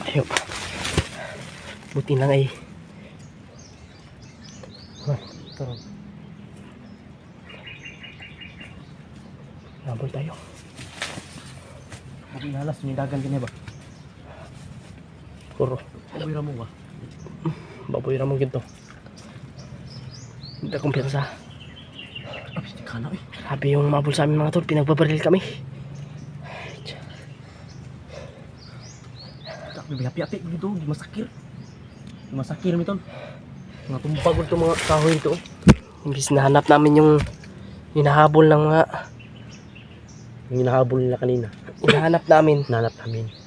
Ayaw pa. Buti lang ay turun. Nabol tayo. Buti nalas, may dagan din ba? Puro. Baboy ramo ba? Baboy ramo ginto. Hindi akong pirsa. Sabi yung mabul sa amin mga tol, pinagbabaril kami. Hapi-hapi gitu, masakir mi tol. Mga tumpagol itong mga kahoy ito. Imbis na hanap namin yung hinahabol ng mga hinahabol nila kanina. Hinahanap namin.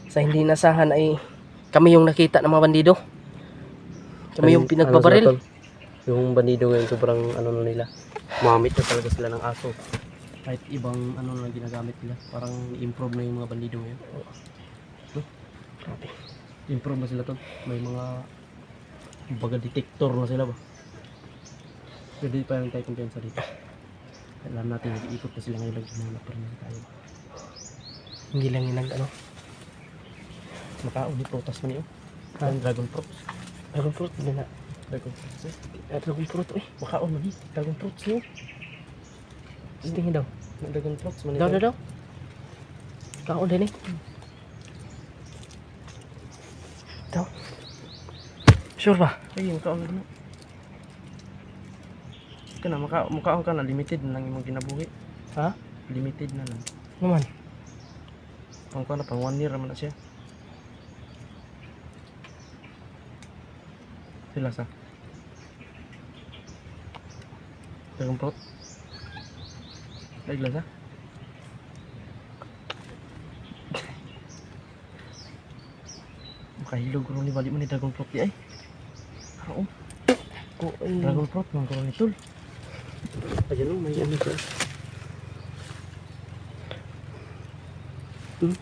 Sa hindi nasahan ay kami yung nakita ng mga bandido. Kami yung pinagbabaril. Yung bandido ngayon sobrang ano na nila. Mamit na talaga sila ng aso. Kahit ibang ano na ginagamit nila. Parang improve na yung mga bandido ngayon. Grabe. Improve na sila tol. May mga baga detector na sila ba. Pwede pa rin tayo kumpiyansa dito. Alam natin nag-iikot na sila ngayon. Naghinanap pa rin tayo. Hindi lang yung ano. Makaon ni protas man yun. Dragon fruits. Dragon fruit hindi na. Dragon fruits eh. Dragon fruit eh. Makaon man eh. Dragon fruits niyo. Tingin daw. Dragon fruits man ito. Daw. Makaon din eh. Daw. Sure ba? Ay, makaon na. Kana makaon ka na. Limited na lang yung ginabuhi. Ha? Limited na lang. Naman? Pang 1 year naman na siya. Sila sa Dragon fruit. Lagi sa makahilog ko ni balik mo ni dragon fruit di ay. Oo. Dragon fruit man ko ni tol. Ayun may ano siya.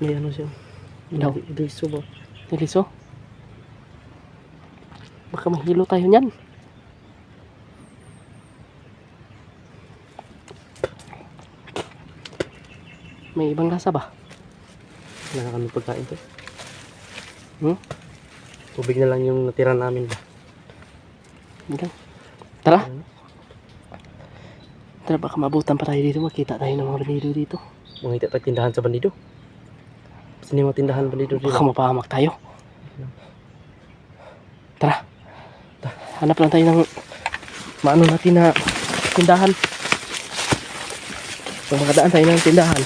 May ano siya. Diliso ba? Diliso? Baka mahilo tayo niyan. May ibang lasa ba? Wala na kami pagkain to. Tubig na lang yung natira namin ba? Tara. Tara baka mabutan pa tayo dito. Makita tayo ng mga bandido dito. Mangita tayo tindahan sa bandido. Sino yung mga tindahan bandido dito? Baka mapahamak tayo. Tara. Hanap lang tayo ng maano natin na tindahan. Kung makadaan tayo ng tindahan.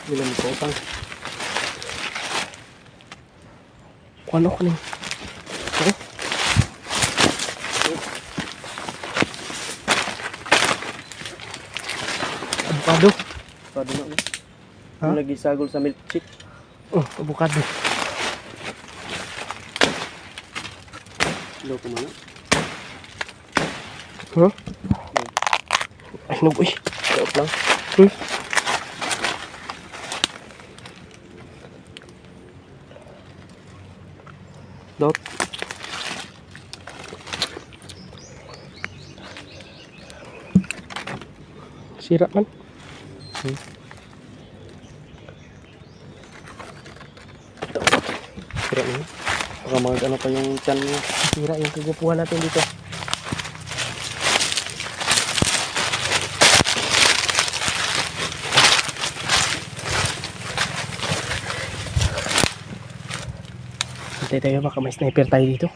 Bilang mo po utang. Kung ano ka rin. Avocado. Avocado na. Ha? Lagi sagol sa milkshake. Avocado. Loko mo na. Huh? Ay, hinog eh. Sarap lang. Dot. Sira man. Sira na. Baka mag-ano pa yung tiyan mo. Sira yung kagupuhan natin dito. Hintay tayo baka may sniper tayo dito.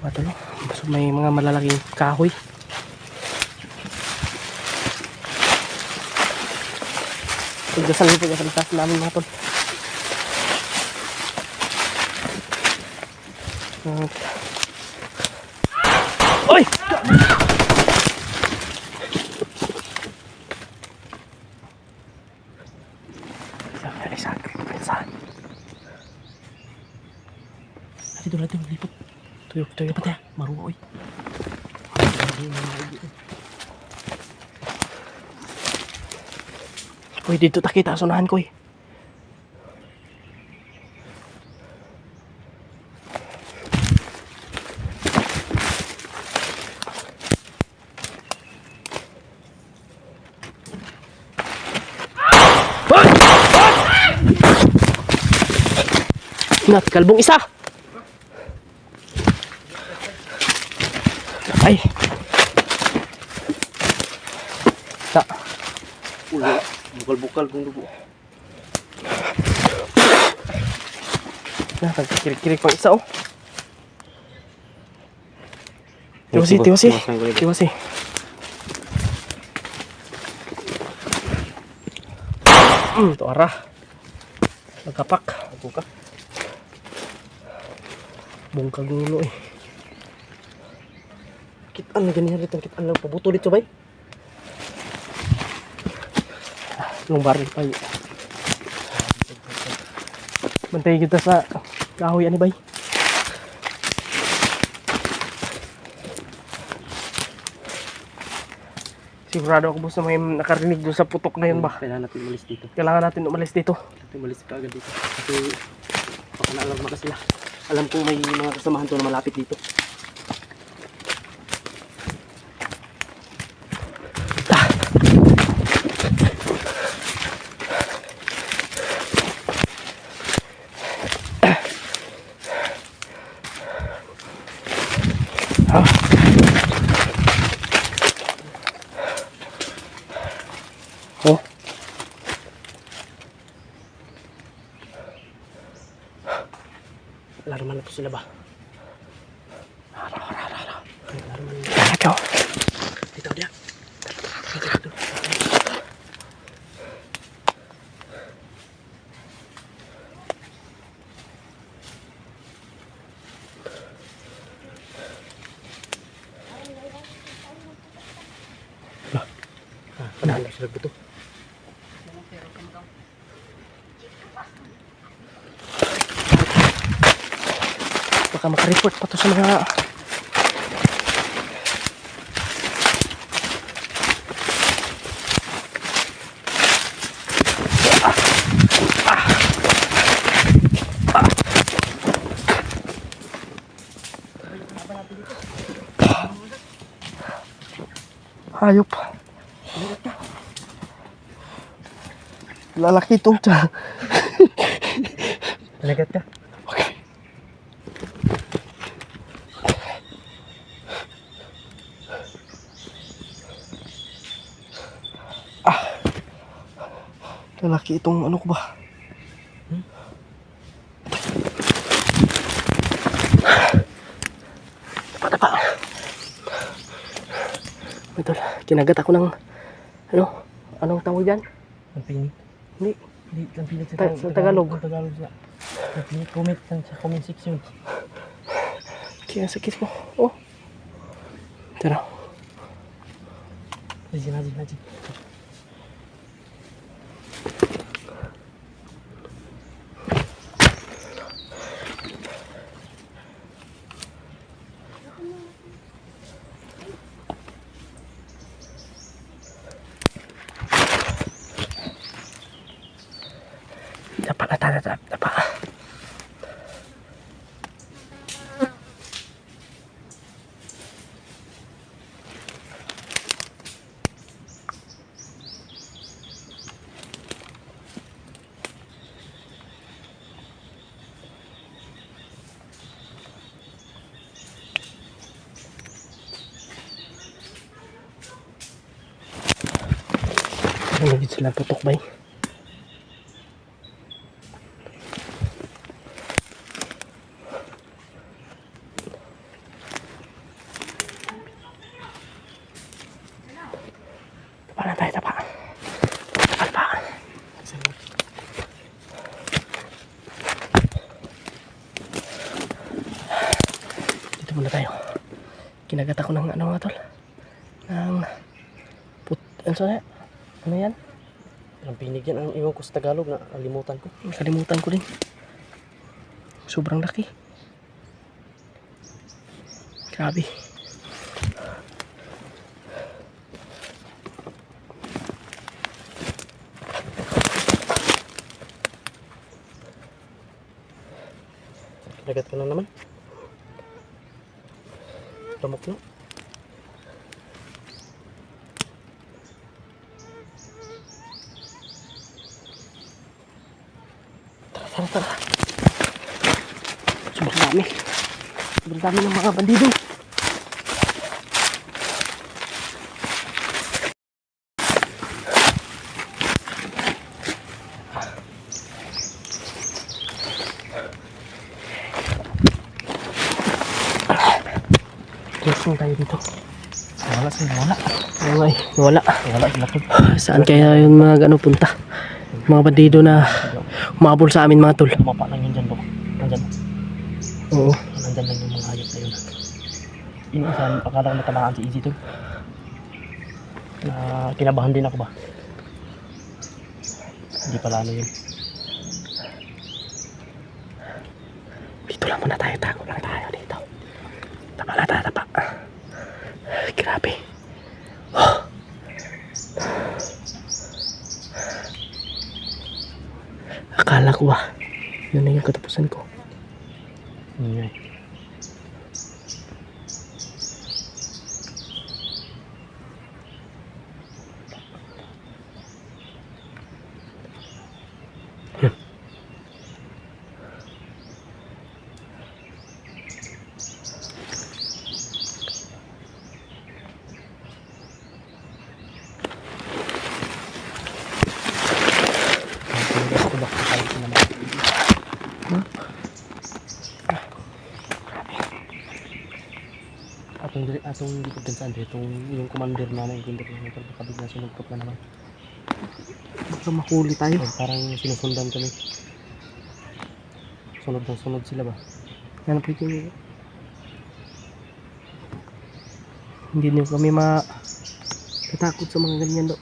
Matalo. Basta may mga malalaking kahoy. Pagdasal taas namin mga tol. Oy! Isa. Isa. Dito natin lipot. Tuyok. Dapat ya, maruwa oy. Uy, dito takita. Sunahan ko eh. Ingat, kalbong isa. Ay. Ta. Ulo. Bukal-bukal kung dugo. Nagkikirik-kirik pang isa oh. Tiwasi. Ito arah. Nagkapak. Ako ka. Bungkag ngulo eh. Kitaan na ganyan rito. Kitaan lang pabuto dito bay. Yung baril pa yun. Bantay kita sa kahoy ani bay. Sigurado ako boss na may nakarinig doon sa putok na yun ba. Kailangan natin umalis dito. Kailangan natin umalis dito. Natin umalis ka agad dito. Kasi baka naalarma ka sila. Alam ko may mga kasamahan to na malapit dito. Oh. Alarman na po sila ba? Alarman na. Ikaw. Dito dia. Panahan sila buto. Baka makareport pa to sa mga hayop. Lalaki itong tiyan. Talagat ka? Okay. Lalaki itong ano ko ba? Tapa. Betul. Kinagat ako ng ano? Anong tawag dyan? Lampinig. Hindi. Hindi, lampinig sa Sa Tagalog. Tagalog siya. Lampinig, comment lang sa comment section. Kaya sakit mo. Oh. Tara. Najin. Dapat. Ano gid sila putok bay? Tapa. Dito muna tayo. Kinagat ako ng ano nga tol? Ng ano yan? Ang pinig yan. Ang iwan ko sa Tagalog na alimutan ko. Nakalimutan ko din. Sobrang laki. Grabe. Dagat ka na naman. Lamok na. Tara, tara. Sobrang dami. Sobrang dami ng mga bandido. Lasing tayo dito. Wala sila, wala. Ay, wala. Wala sila po. Saan kaya yung mga punta? Mga bandido na umabol sa amin mga tol. Lumapa lang yun dyan, bro. Nandyan. Oo. Nandyan lang yung mga hayop na yun. Iniisan, akala ko matamaan si Easy to. Na kinabahan din ako ba? Hindi pala ano yun. Dito lang muna tayo. Tago lang tayo dito. Tapa na tapa. Grabe. Oh. Akala ko yun na yung katapusan ko. Ingay. Atong dito din sa Andre, yung commander namin, yung commander namin, baka bigla sinugtop na naman. Baka mahuli tayo. Parang sinusundan kami. Sunod na sunod sila ba? Ano po yung... Hindi nyo kami matatakot sa mga ganyan do.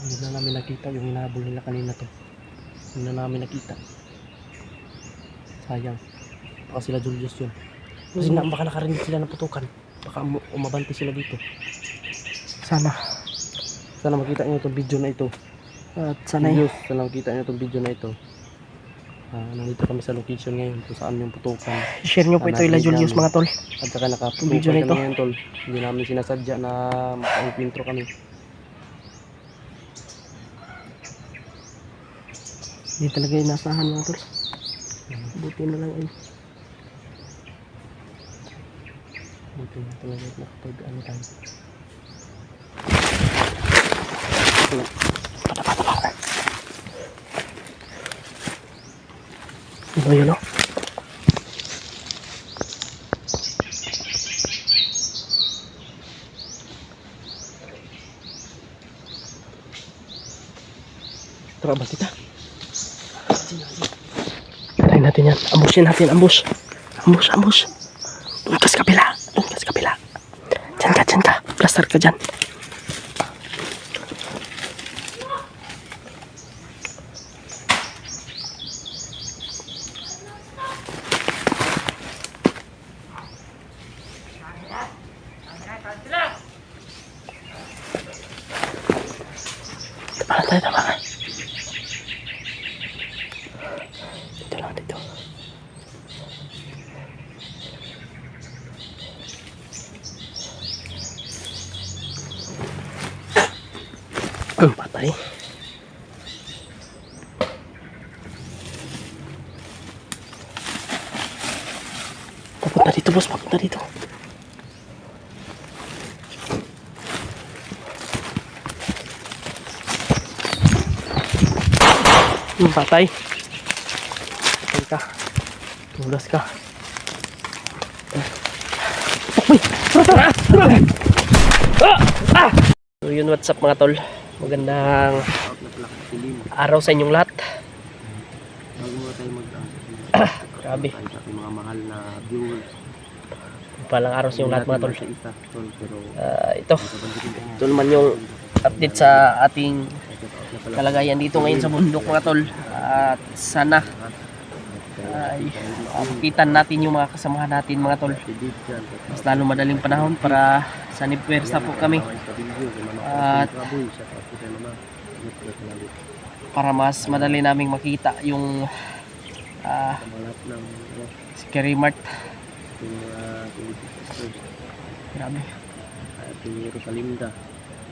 Hindi na namin nakita yung hinahabol nila kanina to. Hindi na namin nakita. Sayang. Baka sila Julius yun. Kasi baka nakarinig sila ng putukan. Baka umabanti sila dito. Sana. Sana makita nyo itong video na ito. At sana Julius, sana makita nyo itong video na ito. Nandito kami sa location ngayon kung saan yung putukan. share nyo po ito ila Julius mga tol. At saka nakaputukan Video na kami ito. ngayon tol. Hindi namin sinasadya na maka-intro kami. Hindi talaga inasahan mga tol. Buti na lang ay. Buti na talaga nakapag-ano tayo. Patapa. Ano yun o? Tara ba kita? Try natin yan. Ambusin natin. Ambus. Doon ka sa kabila. Diyan ka. Plaster ka dyan. Tama. Dito lang, dito. Patay. Papunta dito, boss. Papunta dito. Patay. Patay ka. Tulas ka. Uy! So yun, what's up mga tol? Magandang Out na pala kasilim. araw sa inyong lahat. Bago muna tayo Grabe. tayo sa ating mga mahal na viewers. Palang araw sa inyong lahat mga tol. Sa isa, tol, pero Ito, ito naman yung update sa ating kalagayan dito ngayon sa bundok mga tol. At sana ay makitan natin yung mga kasamahan natin mga tol. Mas lalo madaling panahon para sa nipwersa po kami. At para mas madali naming makita yung Scary Mart. Grabe. Rosalinda.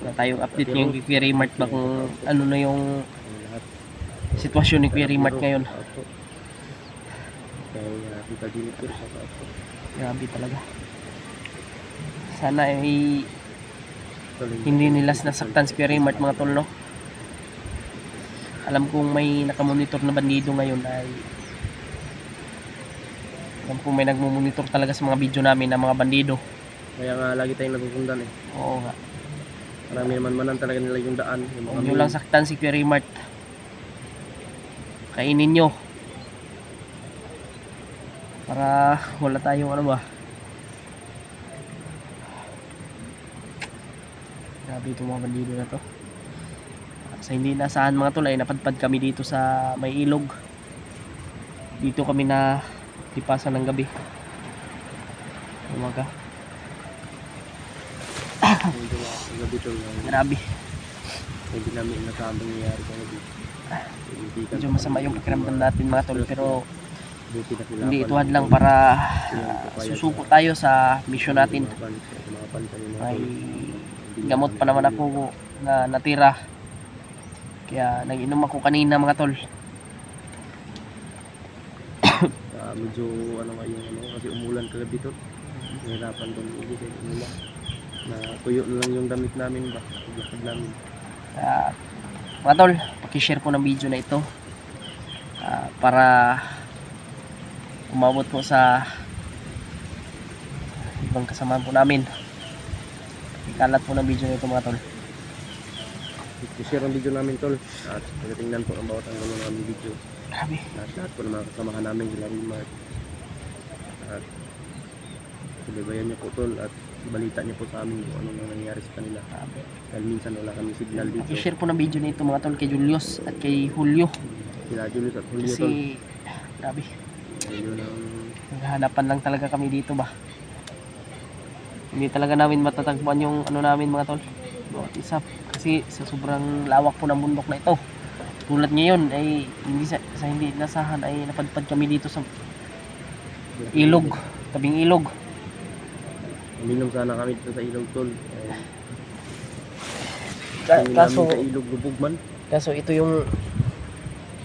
Na tayong update ngayong kay Scary Mart ba kung ano na yung sitwasyon ni Scary Mart ngayon. Tita Jennifer sa Grabe talaga. Sana ay hindi nila nasaktan si Scary Mart mga tol, no? Alam kong may nakamonitor na bandido ngayon ay alam kong may nagmumonitor talaga sa mga video namin ng mga bandido. Kaya nga lagi tayong nagugundan eh. Oo nga. Marami naman manan talaga nila yung daan. Yung mga Huwag nyo lang saktan si Scary Mart. Kainin nyo. Para wala tayong ano ba. Grabe itong mga bandido na to. Sa hindi nasahan mga tol ay napadpad kami dito sa may ilog. Dito kami na lipasan ng gabi. Umaga. gabi tol. Grabe. Hindi namin nasabang nangyayari sa gabi. Medyo masama yung pakiramdam natin mga tol, pero Buti na sila. hindi ituhad lang para susuko tayo sa mission natin. May gamot pa naman ako na natira. Kaya nag-inom ako kanina mga tol. Medyo ano nga yung ano kasi umulan kagabi tol. Nahirapan tol hindi kasi umulan. Na tuyo na lang yung damit namin ba. Paglakad namin. Mga tol, paki-share po ng video na ito para umabot po sa ibang kasamahan po namin. Ikalat po ng video na ito mga tol. I-share ang video namin tol. At pagkatingnan po ang bawat ang mga aming video. Grabe. Lahat po ng mga kasamahan namin sila Rimart. At subaybayan niyo po tol at balita niyo po sa amin kung anong nangyayari sa kanila. Dahil minsan wala kami signal dito. I-share po ng video na ito mga tol kay Julius at kay Julio. Sila Julius at Julio tol. Kasi grabe. Ayun ang Naghahanapan lang talaga kami dito ba. Hindi talaga namin matatagpuan yung ano namin mga tol. Bawat isa. Kasi sa sobrang lawak po ng bundok na ito. Tulad ngayon ay hindi sa hindi nasahan ay napadpad kami dito sa ilog. Tabing ilog. uminom sana kami dito sa ilog tol. Kaso Sa ilog lubog man.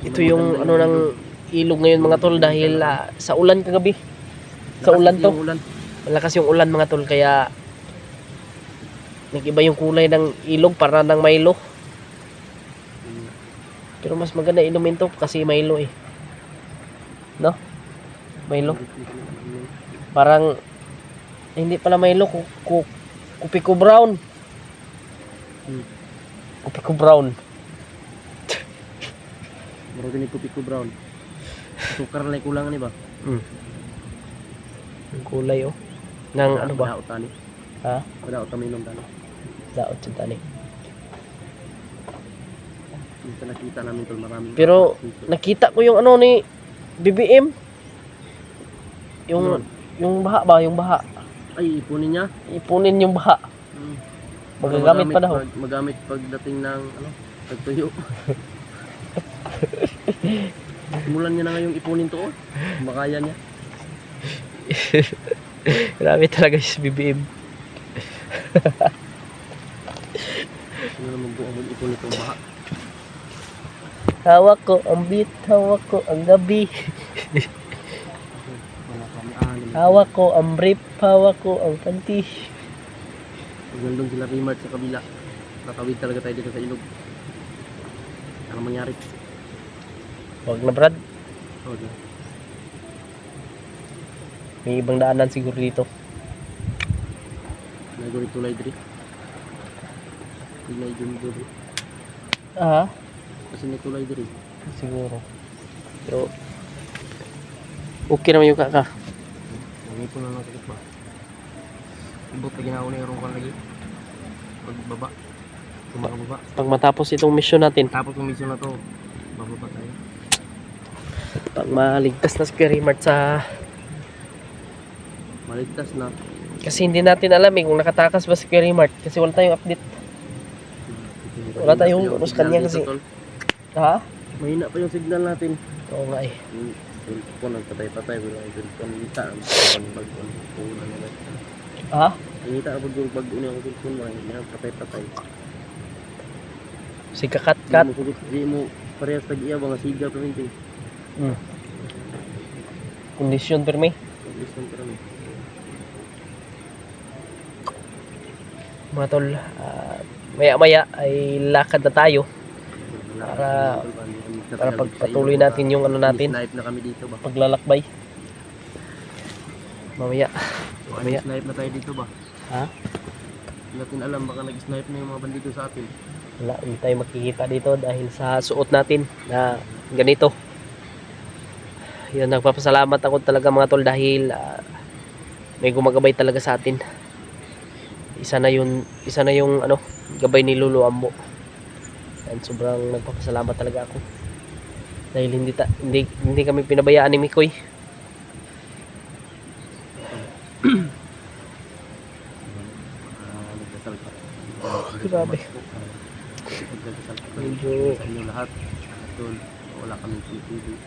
ito yung ano ng ilog ngayon mga tol dahil sa ulan kagabi. Sa ulan to. Malakas yung ulan mga tol kaya nag-iba yung kulay ng ilog para ng Milo. Pero mas maganda inumin to kasi Milo eh. No? Milo. Parang hindi pala Milo, Kupiko Brown. Kupiko Brown. Maro din Kupiko Brown. Sukar lang kulang ni ba? Ang kulay oh. Nang ano ba? Daot tani. Ha? Daot kami inom tani. Daot sa tani. Minsan nakita namin tol marami. Pero nakita ko yung ano ni BBM. Yung baha ba? Yung baha. Ay, ipunin niya. Ipunin yung baha. Magagamit pa daw. Magamit pagdating ng ano, pagtuyo. Simulan niya na ngayong ipunin to. Makaya niya. Grabe talaga si BBM. Ano naman po ang ipunin itong baha. Hawak ko ang beat, hawak ko ang gabi. Hawak ko ang brief, hawak ko ang panty. Nandun sila Rimart sa kabila. Tatawid talaga tayo dito sa ilog. Ano mangyari? Wag na Brad. Okay. May ibang daanan siguro dito. Nagawin tulay dito. Tulay dun dun. Ah, Kasi may tulay dun. siguro. Pero, okay naman yung kaka. Hindi po na nakikit ba? Ibot na ginawa na yung lagi. Pagbaba. Kumakababa. Pag matapos itong mission natin, Tapos yung mission na to, bababa tayo. pag maligtas na si Kuya Rimart sa... Maligtas na. Kasi hindi natin alam kung nakatakas ba si Kuya Rimart. Kasi wala tayong update. Wala tayong ano sa kanya kasi. Ha? Mahina pa yung signal natin. Oo nga eh. Yung cellphone, nagpatay-patay. Wala yung cellphone. Hita. Ang bago-bago. Puhunan na lang. Ha? Hita ako yung bago na yung cellphone. Mahina. Patay-patay. Si kakat-kat. Hindi mo parehas tag-iya. Mga siga pa rin. Kondisyon permi. Listen pa rin. Mga tol, maya-maya ay lakad na tayo para pagpatuloy natin yung ano natin, Snipe na kami dito ba? paglalakbay. Mamaya. Mamaya. Snipe na tayo dito ba? Ha? Hindi natin alam, baka nag-snipe na yung mga bandido sa atin. Wala, hindi tayo makikita dito dahil sa suot natin na ganito. Yun, nagpapasalamat ako talaga mga tol dahil may gumagabay talaga sa atin. Isa na yung ano, gabay ni Lolo Ambo. And sobrang nagpapasalamat talaga ako. Dahil hindi kami pinabayaan ni Mikoy. Nagdasal pa. Grabe. Nagdasal pa. Medyo- Sa inyo lahat. Doon, wala kaming TV.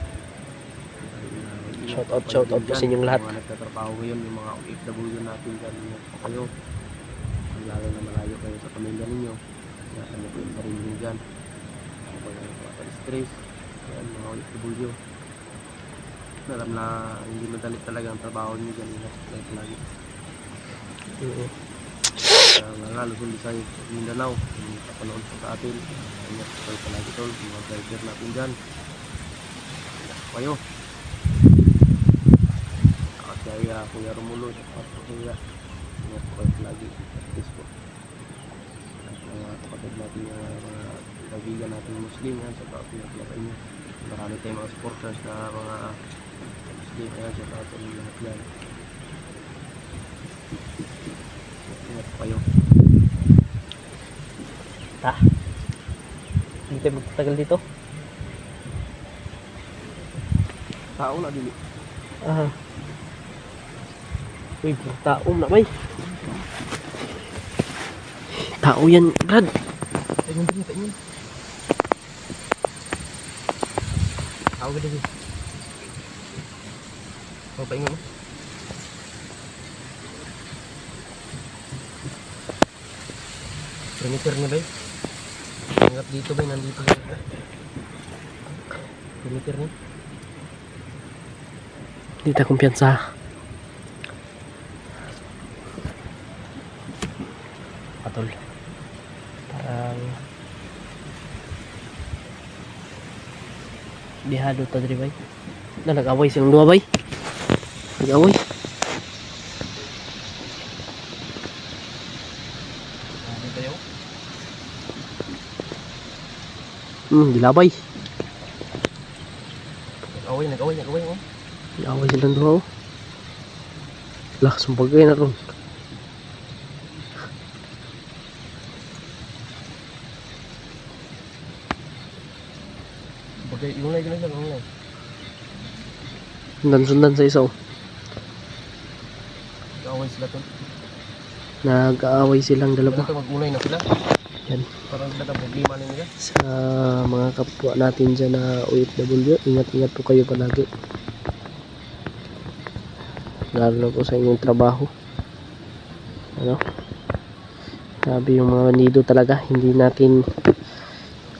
Shout out po sa inyong lahat. Mga nagtatrabaho ngayon, yung mga OFW natin dyan, ingat po kayo. Lalo na malayo kayo sa pamilya ninyo. Ingatan niyo po yung sarili niyo dyan. Kapag stress, yan, mga OFW. Alam na hindi madali talaga ang trabaho niyo dyan. Ingat po kayo lagi. Nga Luzon, Visayas, Mindanao, yung kapanood po sa atin. Ingat po kayo palagi tol, mga driver natin dyan. Ingat po kayo. Kaya Kuya Romulo, at Kuya, ingat po kayo lagi. Peace po. At mga kapatid natin, yung mga kaibigan natin Muslim, yan, sa mga pinaglaban nyo. Marami tayong mga supporters na mga Muslim, yan, sa mga lahat yan. Ingat po kayo. Hindi tayo magtatagal dito. Tao na dili. Uy, tao na bay. Tao yan, Brad. Ayun din, ayun. Tao ka din. Papaingan mo. Perimeter niya ba? Hanggat dito ba? Nandito ba? Perimeter niya. Hindi tayo kumpiyansa. Patol. Parang bihado ta diri bay. Na nag-away silang duha bay. Nag-away. Dilabay. Nag-away. Nag-away silang duha. Oh. Lah, sumpagay na ron. Bagay, ulay. Sundan sa isa. Oh. Nag-away sila to. Nag-aaway silang dalawa. Ito mag-ulay na sila. Yan. Parang sila problema nila. Sa mga kapwa natin dyan na OFW, ingat-ingat po kayo palagi. Lalo na po sa inyong trabaho. Ano? Sabi yung mga bandido talaga, hindi natin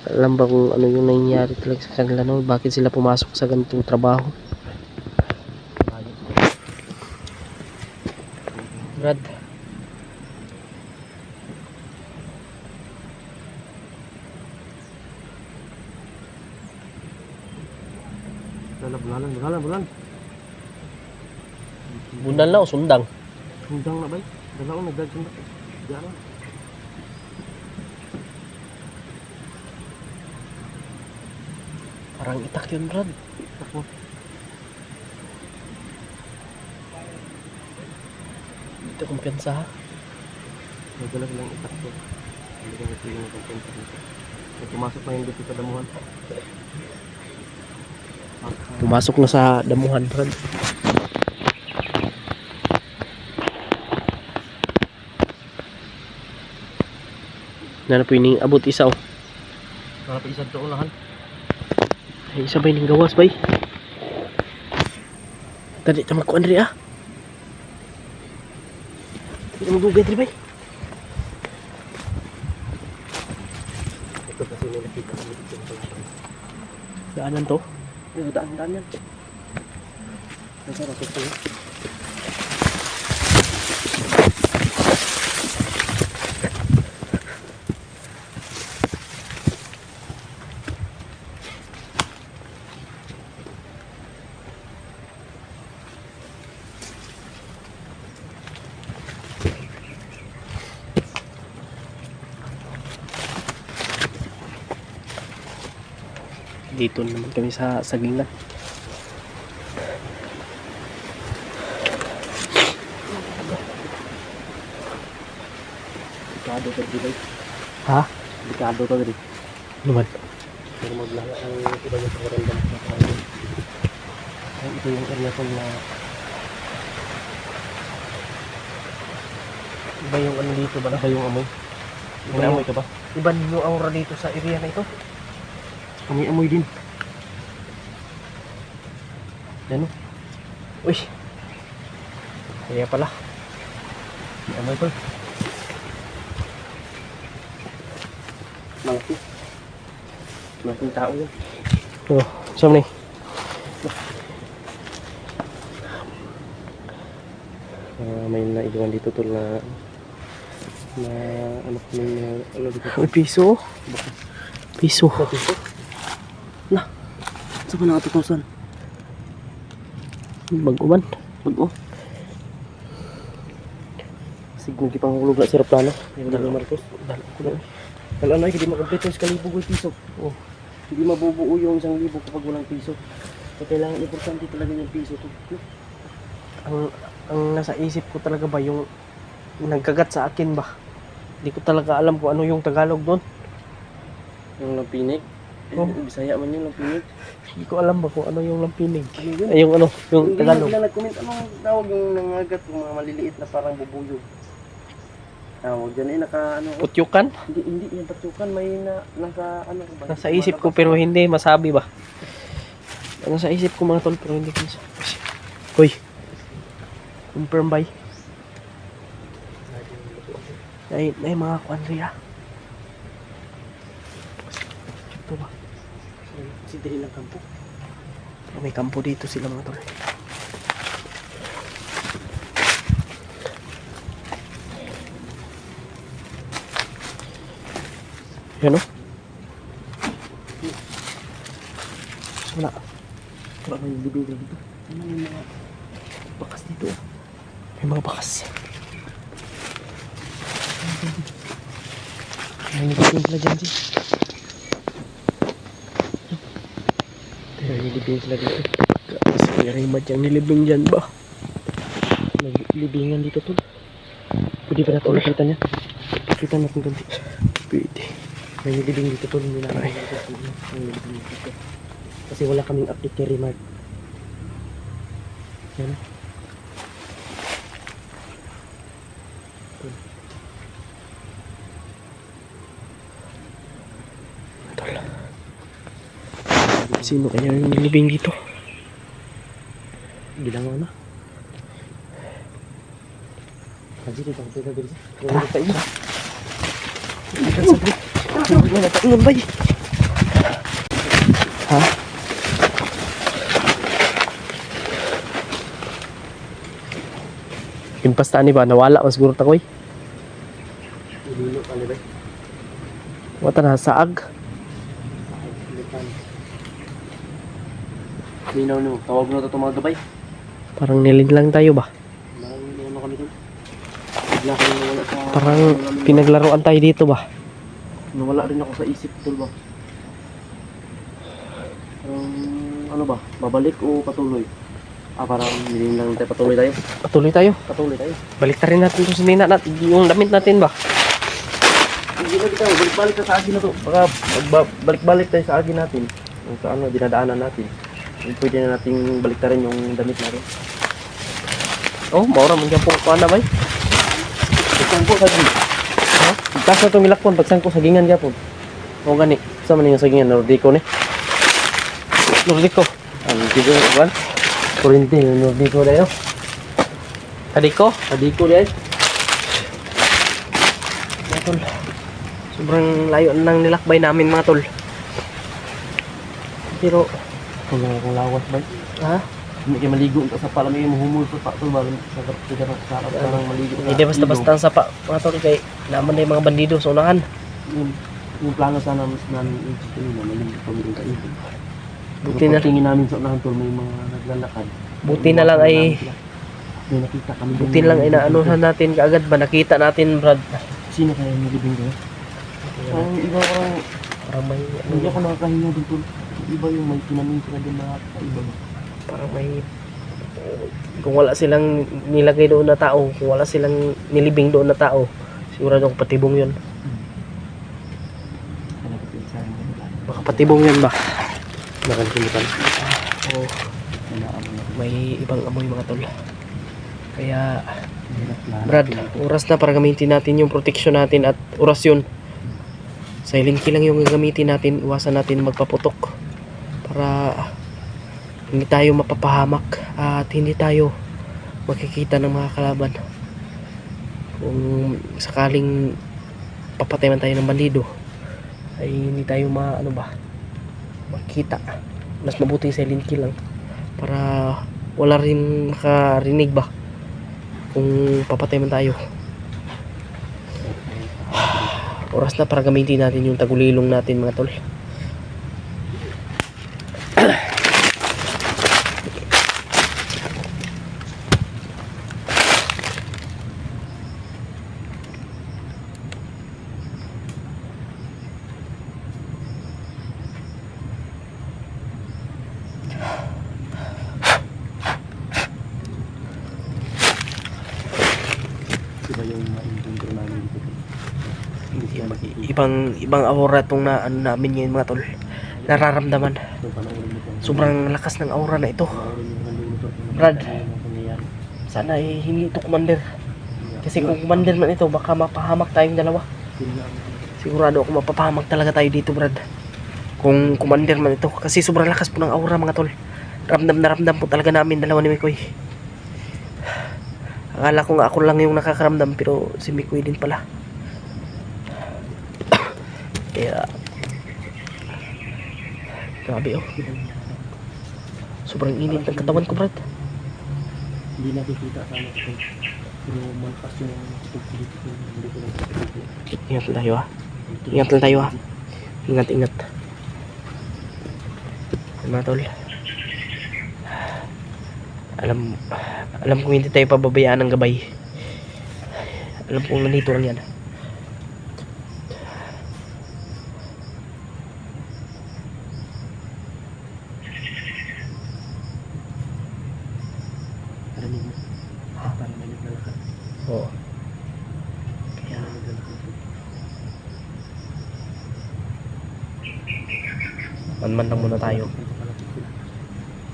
alam ba kung ano yung nangyayari talaga sa kanila, no? Bakit sila pumasok sa ganitong trabaho. Brad, Bulan. bunal na o sundang? Sundang na ba? Dalaw, nagdag sundang. Diyan na. Parang itak yun, Brad. Ako. Dito kumpiyansa ha. Nagalag lang itak ko. Hindi ka ito yung nagpunta dito. May pumasok na yung dito sa damuhan. Pumasok na sa damuhan, Brad. Na po yung abot isa oh. Para pa isang taon lahan. Ay, isa ba yung gawas bay? Tadi tama ko Andre ah. Hindi mo gugay bay. Ito kasi may nakita kami dito sa lahat. Daanan to. Daan yan. Nasa rasok ko. Dito naman kami sa saging na. Delikado ka dito. Ha? Delikado ka dito. Lumad. Pero maglala ang iba yung pagkarandam sa tayo. Ay, ito yung area ko na Iba yung ano dito ba? iba yung amoy. May amoy ka ba? Iba yung aura dito sa area na ito. Amoy din. Yan o. Uy. Kaya pala. May amoy pa. Malaki. Malaking tao yan. Oh, saan ni? May naiwan dito tol na ano kami na ano dito. Uy, piso. Piso. Piso? Na. Sa ba na 2,000? Baguman. Bago. Sige, nagipangulog na si Raplano. Yung Dalo Marcos. Kala na, hindi makompleto yung kalibo ko piso. Oh. Hindi mabubuo yung 1,000 kapag walang piso. So, kailangan importante talaga yung piso to. Ang nasa isip ko talaga ba yung nagkagat sa akin ba? Hindi ko talaga alam kung ano yung Tagalog doon. Yung lampinig. Oh. Bisaya man yung lampinig. Hindi ko alam ba kung ano yung lampinig. Ano yun? Ay, yung ano, yung Hindi Tagalog. sila nag-comment anong tawag yung nangagat yung mga maliliit na parang bubuyog. Tawag dyan eh, naka ano. Putyukan? Hindi yung patsukan, may nasa ano ba? Nasa isip ko pero hindi masabi ba? Nasa isip ko mga tol pero hindi ko masabi. Hoy. Confirm ba? Ay mga kuandriya. Ito ba? Si Dili lang kampo. May kampo dito sila mga tol. Yan o. Wala. Wala na yung bibig dito. Ano yung mga bakas dito? May mga bakas. May nilibing sila dyan siya. May nilibing sila dito. Kasi may Raymond yung nilibing dyan ba? May libingan dito tol. Pwede ba natin nakita niya? Kita natin ganti. Pwede. May nilibing dito tol. Hindi na Ay. kasi wala kaming update kay Remark. Yan. Tol. Sino kaya yung nilibing dito? Gilangaw na. Kaji dito ako pwede dito. Ha? Yung tayo. Hindi ka sabi. Hindi mo nataingan ba? Ha? Impasta ni ba? Nawala mas siguro takoy. Ililo ka nila. Wata na saag. Minaw no. Tawag mo na ito mga gabay. Parang nilin lang tayo ba? Marang ano kami dun. Bigla kami nawala sa... Parang pinaglaruan tayo dito ba? Nawala rin ako sa isip tol ba. Ano ba? Babalik o patuloy? Parang hindi lang tayo patuloy tayo. Patuloy tayo. Patuloy tayo. Balik rin natin ito sa nina natin. Yung damit natin ba? Hindi na tayo. Balik-balik tayo sa agin na to. Baka balik-balik tayo sa agin natin. Yung sa ano, dinadaanan natin. Pwede na nating baliktarin yung damit natin. Oh, maura man dyan po kuha na ba? Ito po sa agin. Ha? Tapos na itong ilakpon. Pagsan ko sagingan gyapon. O gani. Sama niyo sagingan. Nordico ni. Nordico. Ang dito kan? Kurente. Nordico na yun. Kadiko? Adiko di ay. Mga tol. Sobrang layo nang nilakbay namin mga tol. Pero, Kung lawas ba? ha? Hindi kayo maligo sa pala may mahumul sa pato ba sa sarap parang maligo. Hindi basta-basta ang sapa mga tol kay naman na yung mga bandido sa unahan. Yung plano sana namin ito nila may pamilya sa ito. Buti na, Tingin namin sa unahan tol may mga naglalakad. buti na lang ay may nakita kami. buti lang ay naanuhan natin kaagad ba nakita natin Brad. Sino kaya yung nalibing ko? Ang iba Parang may hindi ako nakakahinga doon tol. Iba yung may tinamin sila doon na iba ba? parang may kung wala silang nilagay doon na tao, kung wala silang nilibing doon na tao, sigurado akong patibong yun. Baka patibong yun ba? Nakalimutan. Oo. May ibang amoy mga tol. Kaya Brad, oras na para gamitin natin yung protection natin at orasyon. Silent kill lang yung gagamitin natin. Iwasan natin magpaputok para hindi tayo mapapahamak at hindi tayo makikita ng mga kalaban. Kung sakaling papatay man tayo ng bandido ay hindi tayo makita. Mas mabuting silent kill lang para wala rin makarinig ba kung papatay man tayo. Oras na para gamitin natin yung tagulilong natin mga tol. Iba yung ma-encounter namin dito. Ibang aura tong na ano namin ngayon mga tol. Nararamdaman. Yung panoorin mo tol. Sobrang lakas ng aura na ito. Panoorin mo nandun tol. Brad. Ano pangyayari. Sana eh, hindi ito commander. Kasi kung commander man ito, baka mapahamak tayong dalawa. Sigurado ako mapapahamak talaga tayo dito, Brad. Kung commander man ito. Kasi sobrang lakas po ng aura mga tol. Ramdam na ramdam po talaga namin dalawa ni Mikoy. Akala ko nga ako lang yung nakakaramdam, pero si Mikoy din pala. Kaya grabe oh. Sobrang init ng katawan ko, Brad. Hindi nakikita sana ito. Pero malakas yung tugtog dito. Hindi ko lang nakikita. Ingat lang tayo ha. Ingat lang tayo ha. Ingat, ingat. Mga tol. Alam kong hindi tayo pababayaan ng gabay. Alam kong nandito lang yan. Narinig mo? Parang may naglalakad. Oo. Kaya naglalakad. Man lang muna tayo.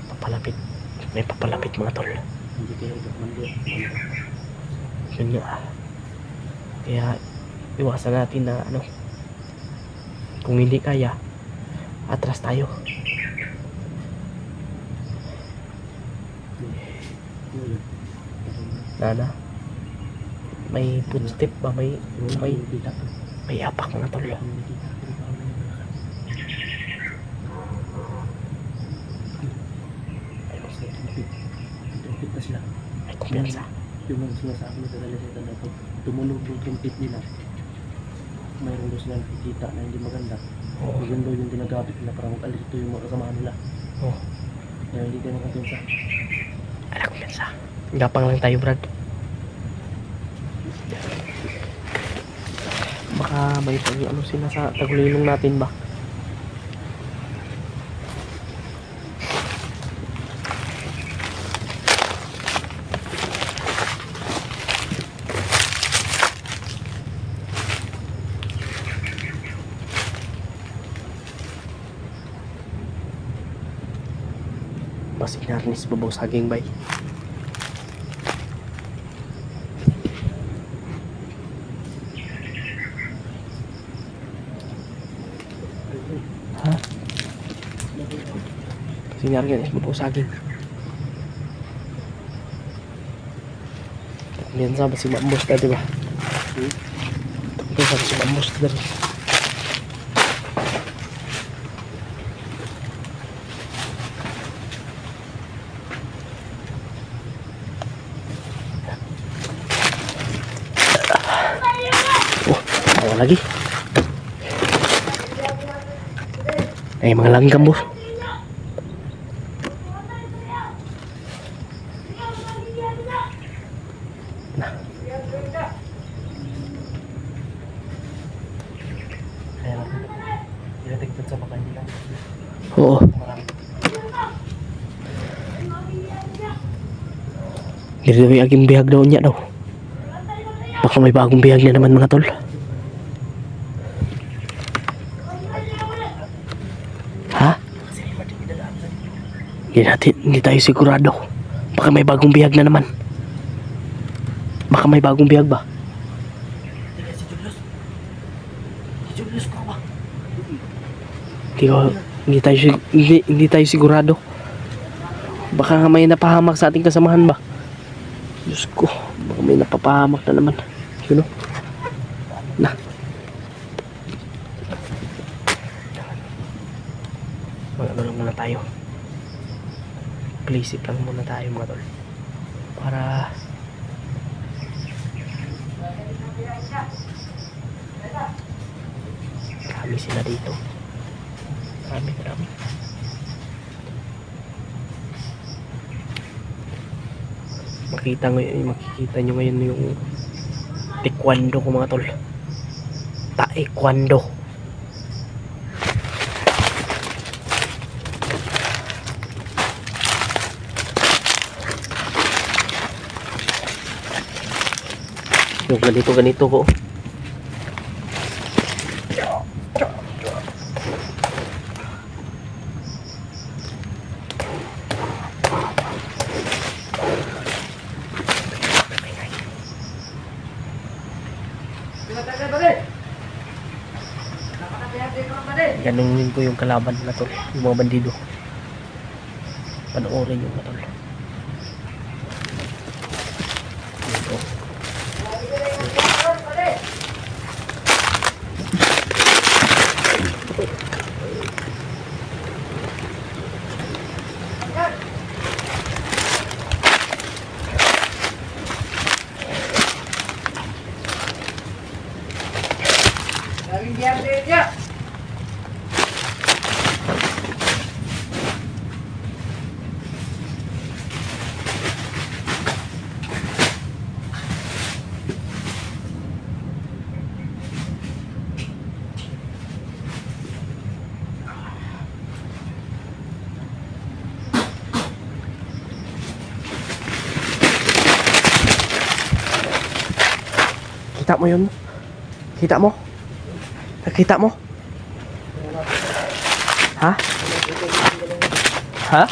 Papalapit. May papalapit mga tol. Hindi kayo commander. Yun nga. Kaya iwasan natin na kung hindi kaya, atras tayo. Nana. May footstep ba? May apak mga tol. Trumpet na sila. May kumpiyansa. Yung mga sila sa akin sa dalisita na pag tumunog yung trumpet nila, mayroon doon sila nakikita na hindi maganda. Oo. Yun daw yung ginagamit nila para mag-alis ito yung mga kasamahan nila. Oo. Kaya hindi tayo makapunsa. Ala kumpiyansa. Gapang lang tayo, Brad. Baka may sila sa tagulilong natin ba? Basig na rin babaw saging bay. Ha? Basig na rin babaw saging. Yan sa basig mambos na diba? Ito sa basig mambos na rin. Lagi ay mga langgam boss. Nah. Oo. Diri aging bihag daw niya daw. Baka may bagong bihag na naman mga tol. Hindi tayo sigurado. Baka may bagong bihag na naman. Baka may bagong bihag ba? Hindi tayo sigurado. Baka may napahamak sa ating kasamahan ba? Diyos ko, baka may napapahamak na naman. You know? Na. Ano lang muna tayo. Plisip lang muna tayo mga tol. Para marami sila dito. Marami. Makikita nyo ngayon yung taekwondo ko mga tol. Taekwondo. Yung ganito ko. Ganunin ko yung kalaban na tol, yung mga bandido. Panoorin yung mga tol. Ito. Kita mo yun? Kita mo? Nakita mo? Ha? Ha?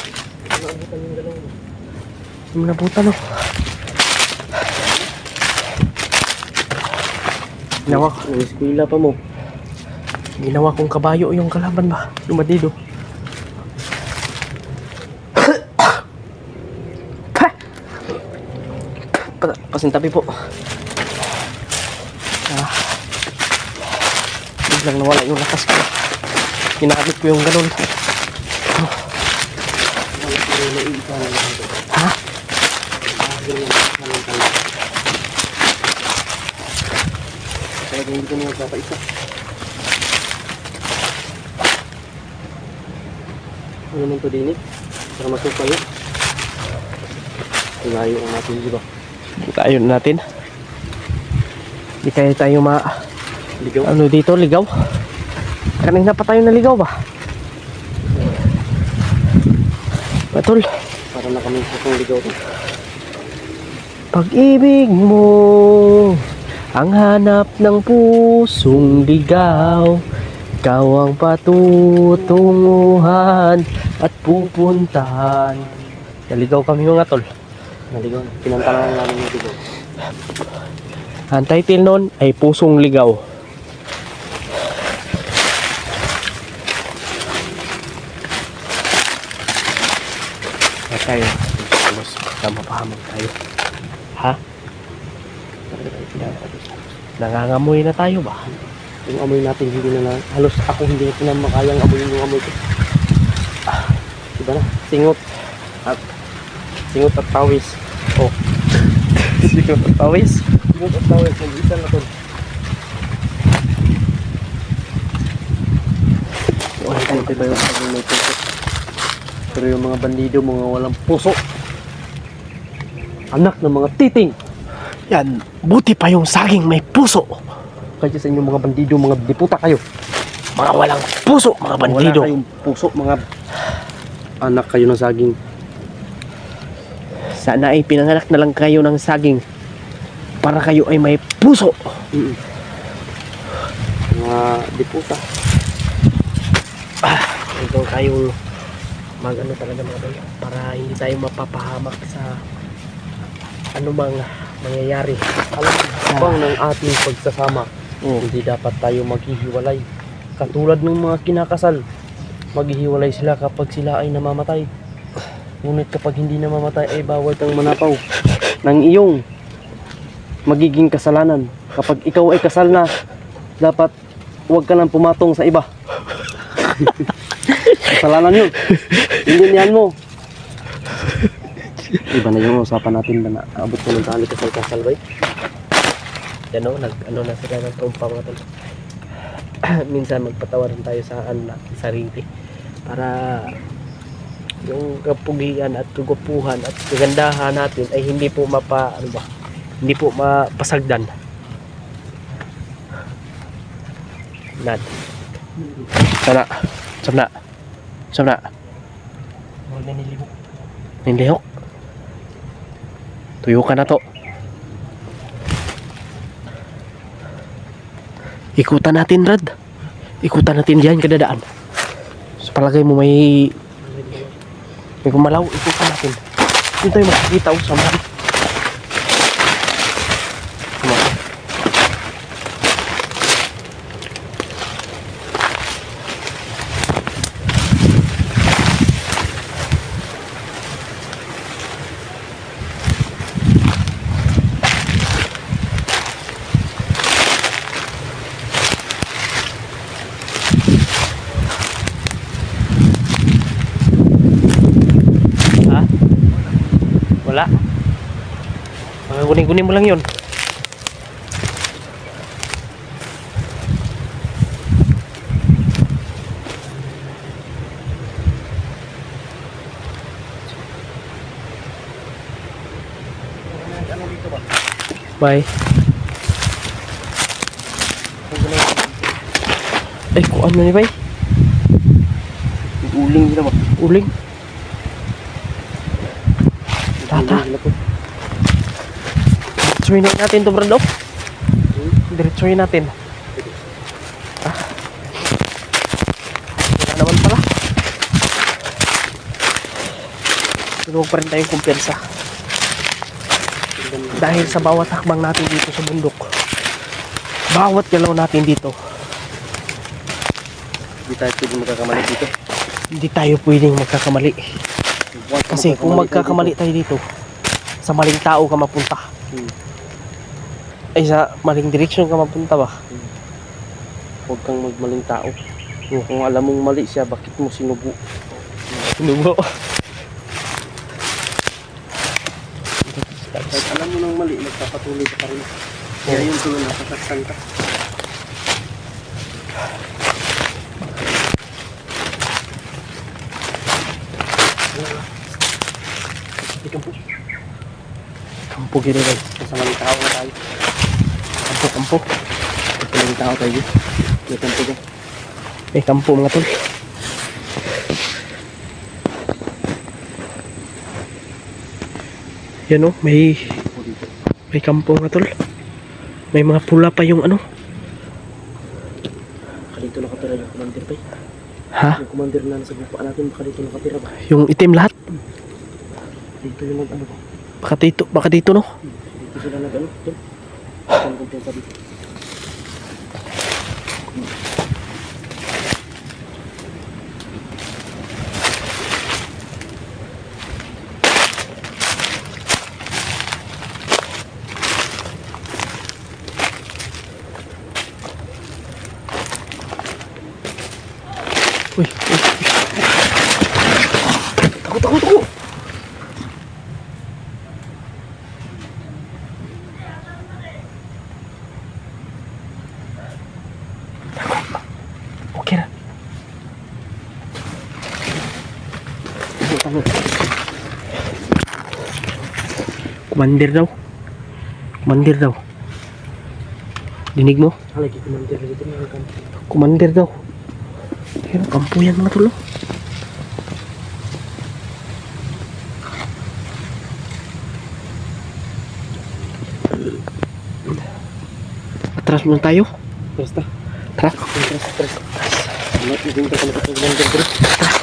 Nabutan oh. Ginawa ko. Eskwela pa mo. Ginawa kong kabayo yung kalaban ba? Yung bandido. Pasintabi po. Biglang nawala yung lakas ko. Ginamit ko yung ganun. Ha? Kaya hindi ko nyo papaisa. Ano naman to dinig? Para masukal yun. Ilayo ang natin, di ba? Ilayo natin. Di kaya tayo ligaw? Ano dito, ligaw? Kanina pa tayo naligaw ba? Batol. Para na kami sa kong ligaw. Pag-ibig mo ang hanap ng pusong ligaw. Ikaw ang patutunguhan at pupuntahan. Naligaw kami mga tol. Naligaw. Pinanta lang namin yung ligaw. Ang title nun ay Pusong Ligaw. Kaya tayo, halos mapahamag tayo. Ha? Nangangamoy na tayo ba? Yung amoy natin hindi na halos ako hindi na makayang amoyin yung amoy ko. Diba na? Singot at pawis. Oh. Sigaw at pawis. Singot at pawis. Nag-isa na to. Buti ba yung saging may puso? Pero yung mga bandido, mga walang puso. Anak ng mga titing. Yan, buti pa yung saging may puso. Kaya sa inyo mga bandido, mga diputa kayo. Mga walang puso, mga bandido. Wala kayong puso, mga anak kayo ng saging. Sana ay pinanganak na lang kayo ng saging para kayo ay may puso. Mga diputa. Ikaw tayong mag-ano talaga mga tol para hindi tayo mapapahamak sa anumang mangyayari. Alam mo bang ng ating pagsasama, hindi dapat tayo maghihiwalay. Katulad ng mga kinakasal, maghihiwalay sila kapag sila ay namamatay. Ngunit kapag hindi namamatay ay bawal kang manapaw ng iyong magiging kasalanan. Kapag ikaw ay kasal na, dapat huwag ka nang pumatong sa iba. Kasalanan yun. Hindi niyan mo. Iba na yung usapan natin na naabot ko ng tali kasal-kasal ba eh. Yan o, nag-ano na sila ng trumpa mga tol. Minsan magpatawaran tayo sa natin sarili para yung kapugian at kagwapuhan at kagandahan natin ay hindi po hindi po mapasagdan. Nad. Sana. Huwag na nilibok. Nindihok. Tuyo ka na to. Ikutan natin, Rad. Ikutan natin diyan kadadaan. Sa palagay mo may gumalaw, ikutan natin. Hindi tayo makikita o sa mga. Wala. Mga guning-guning mo lang yun. Bye. Ay, kuan na ni bay. Uling nila ba? Uling. Tata. Diretsuhin natin to, Brando. Diretsuhin natin. Wala naman pala. Pero huwag pa rin tayong kumpensa. Dahil sa bawat hakbang natin dito sa bundok, bawat galaw natin dito, Hindi tayo pwede magkakamali dito. hindi tayo pwedeng magkakamali. Kasi kung magkakamali tayo dito, sa maling tao ka mapunta. Ay, sa maling direksyon ka mapunta ba? Huwag kang magmaling tao. Kung alam mong mali siya, bakit mo sinubo? Sinubo. Kahit alam mo nang mali, nagpapatuloy ka pa rin. Kaya yung tuloy nasasaktan ka. Kampo gini lang. Sa maling tao na tayo. Kampo. Sa maling tao tayo. May kampo ka. May kampo mga tol. Yan o, may kampo mga tol. May mga pula pa yung ano. Baka dito nakatira yung commander pa eh. Ha? Yung commander na nasa gupa natin, baka dito nakatira ba? Yung itim lahat. Dito yung ano ba? Baka dito no? Dito sila nag-ano, tol. Saan kung sa dito? Uy, uy, uy. Takot. Okay na. Commander daw. Dinig mo? Lagi kumandir dito na kan. Commander daw. Ayun, kampo yan mga tulo. Atras muna tayo. Basta. Tara. Terus. Ano yung kumandir bro?